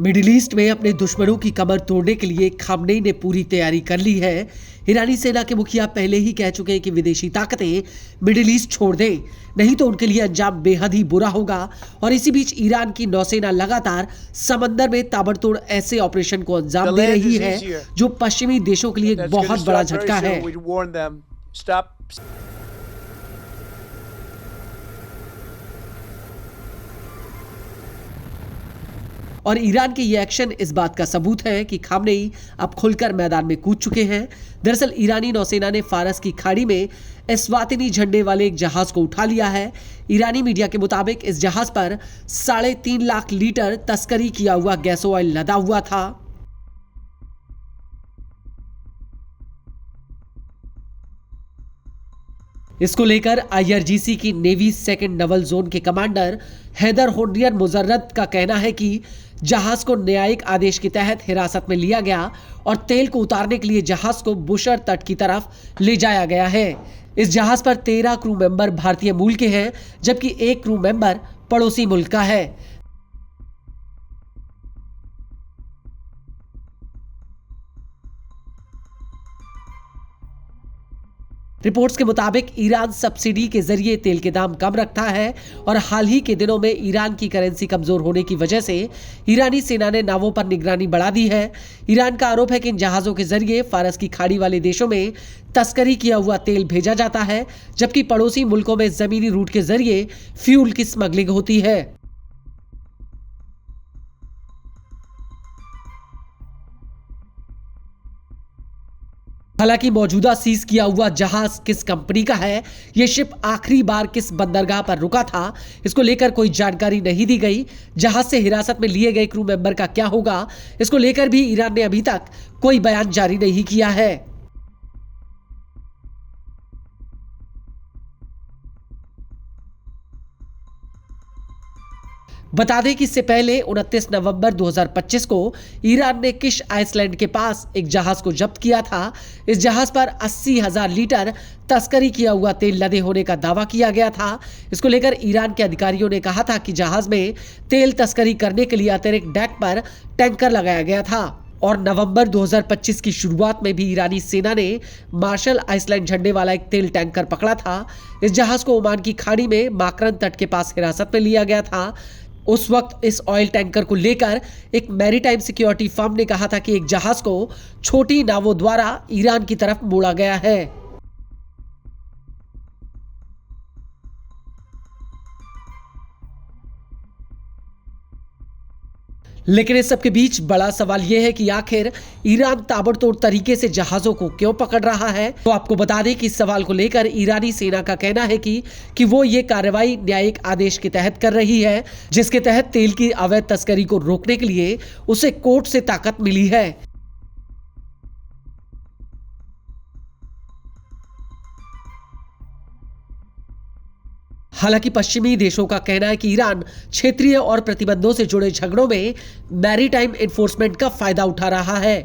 Middle east में अपने दुश्मनों की कमर तोड़ने के लिए खामनेई ने पूरी तैयारी कर ली है। ईरानी सेना के मुखिया पहले ही कह चुके हैं कि विदेशी ताकतें मिडिल ईस्ट छोड़ दें, नहीं तो उनके लिए अंजाम बेहद ही बुरा होगा। और इसी बीच ईरान की नौसेना लगातार समंदर में ताबड़तोड़ ऐसे ऑपरेशन को अंजाम दे रही है जो पश्चिमी देशों के लिए एक बहुत बड़ा झटका है। और ईरान के ये एक्शन इस बात का सबूत है कि खामनेई अब खुलकर मैदान में कूद चुके हैं। दरअसल ईरानी नौसेना ने फारस की खाड़ी में एस्वातिनी झंडे वाले एक जहाज को उठा लिया है। ईरानी मीडिया के मुताबिक इस जहाज पर 3.5 लाख लीटर तस्करी किया हुआ गैस ऑयल लदा हुआ था। इसको लेकर आईआरजीसी की नेवी सेकंड नवल जोन के कमांडर हैदर होर्नियर मुजर्रद का कहना है कि जहाज को न्यायिक आदेश के तहत हिरासत में लिया गया और तेल को उतारने के लिए जहाज को बुशर तट की तरफ ले जाया गया है। इस जहाज पर 13 क्रू मेंबर भारतीय मूल के हैं, जबकि एक क्रू मेंबर पड़ोसी मुल्क का है। रिपोर्ट्स के मुताबिक ईरान सब्सिडी के जरिए तेल के दाम कम रखता है और हाल ही के दिनों में ईरान की करेंसी कमजोर होने की वजह से ईरानी सेना ने नावों पर निगरानी बढ़ा दी है। ईरान का आरोप है कि इन जहाजों के जरिए फारस की खाड़ी वाले देशों में तस्करी किया हुआ तेल भेजा जाता है, जबकि पड़ोसी मुल्कों में जमीनी रूट के जरिए फ्यूल की स्मगलिंग होती है। हालांकि मौजूदा सीज किया हुआ जहाज किस कंपनी का है, यह शिप आखिरी बार किस बंदरगाह पर रुका था, इसको लेकर कोई जानकारी नहीं दी गई। जहाज से हिरासत में लिए गए क्रू मेंबर का क्या होगा, इसको लेकर भी ईरान ने अभी तक कोई बयान जारी नहीं किया है। बता दें कि इससे पहले 29 नवंबर 2025 को ईरान ने किश आइसलैंड के पास एक जहाज को जब्त किया था। इस जहाज पर 80,000 लीटर तस्करी किया हुआ तेल लदे होने का दावा किया गया था। इसको लेकर ईरान के अधिकारियों ने कहा था कि जहाज में तेल तस्करी करने के लिए अतिरिक्त डेक पर टैंकर लगाया गया था। और नवंबर 2025 की शुरुआत में भी ईरानी सेना ने मार्शल आइसलैंड झंडे वाला एक तेल टैंकर पकड़ा था। इस जहाज को ओमान की खाड़ी में माकरन तट के पास हिरासत में लिया गया था। उस वक्त इस ऑयल टैंकर को लेकर एक मैरीटाइम सिक्योरिटी फर्म ने कहा था कि एक जहाज को छोटी नावों द्वारा ईरान की तरफ मोड़ा गया है। लेकिन इस सब के बीच बड़ा सवाल यह है कि आखिर ईरान ताबड़तोड़ तरीके से जहाजों को क्यों पकड़ रहा है। तो आपको बता दें कि इस सवाल को लेकर ईरानी सेना का कहना है कि वो ये कार्रवाई न्यायिक आदेश के तहत कर रही है, जिसके तहत तेल की अवैध तस्करी को रोकने के लिए उसे कोर्ट से ताकत मिली है। हालांकि पश्चिमी देशों का कहना है कि ईरान क्षेत्रीय और प्रतिबंधों से जुड़े झगड़ों में मैरीटाइम एनफोर्समेंट का फायदा उठा रहा है।